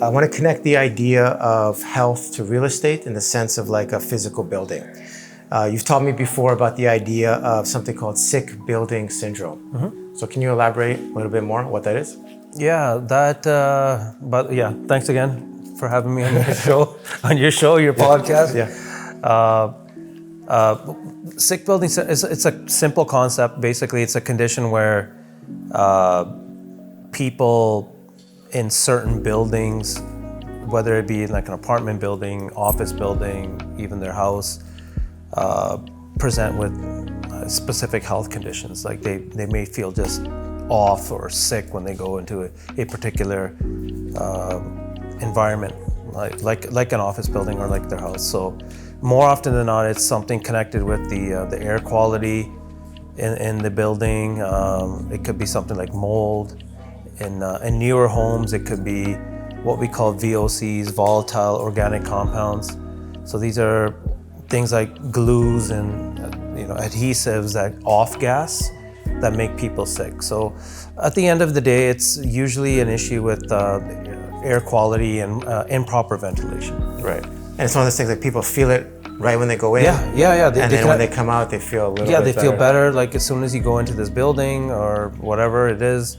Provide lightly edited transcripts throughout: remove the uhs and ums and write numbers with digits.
I want to connect the idea of health to real estate in the sense of like a physical building. You've taught me before about the idea of something called sick building syndrome. So can you elaborate a little bit more on what that is? Yeah, thanks again for having me on your show, your podcast. Yeah. Sick building, it's a simple concept. Basically, it's a condition where people in certain buildings, whether it be like an apartment building, office building, even their house, present with specific health conditions. Like they may feel just off or sick when they go into a particular environment, like an office building or like their house. So more often than not, it's something connected with the air quality in the building. It could be something like mold. In newer homes, it could be what we call VOCs, volatile organic compounds. So these are things like glues and adhesives that off gas that make people sick. So at the end of the day, it's usually an issue with air quality and improper ventilation. Right. And it's one of those things like people feel it right when they go in. Yeah. Then when they come out, they feel a little bit better. Yeah, they feel better. Like as soon as you go into this building or whatever it is,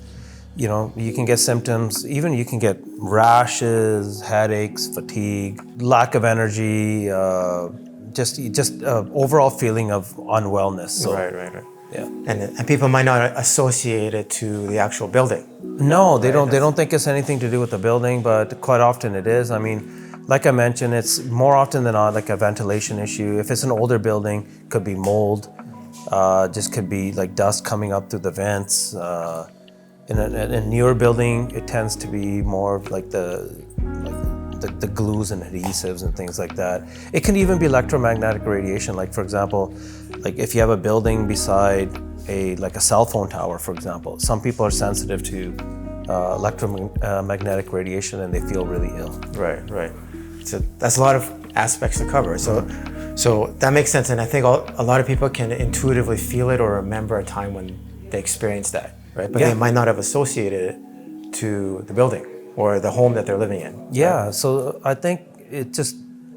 you can get symptoms. Even you can get rashes, headaches, fatigue, lack of energy, just overall feeling of unwellness. So, Right. Yeah. And people might not associate it to the actual building. No, they don't. They don't think it's anything to do with the building, but quite often it is. I mean, like I mentioned, it's more often than not like a ventilation issue. If it's an older building, it could be mold. Just could be like dust coming up through the vents. In a newer building, it tends to be more of like the glues and adhesives and things like that. It can even be electromagnetic radiation. Like for example, like if you have a building beside a cell phone tower, for example, some people are sensitive to electromagnetic radiation and they feel really ill. Right. So that's a lot of aspects to cover. So that makes sense, and I think a lot of people can intuitively feel it or remember a time when they experienced that, right? But they might not have associated it to the building or the home that they're living in. Yeah, so I think it just,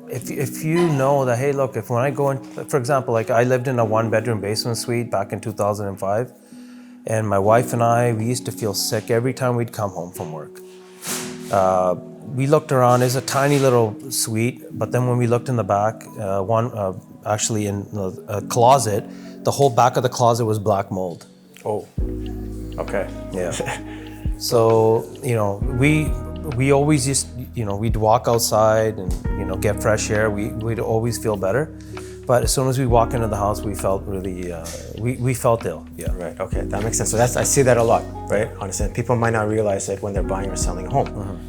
if you know that, hey, look, when I go in, for example, like I lived in a 1-bedroom basement suite back in 2005, and my wife and I, we used to feel sick every time we'd come home from work. We looked around, it's a tiny little suite, but then when we looked in the back, actually in a closet, the whole back of the closet was black mold. Oh, okay. Yeah. So, we always used, we'd walk outside and, get fresh air. We'd always feel better. But as soon as we walk into the house, we felt really, we felt ill. Yeah. Right, okay, that makes sense. So I see that a lot, right? Honestly, people might not realize it when they're buying or selling a home.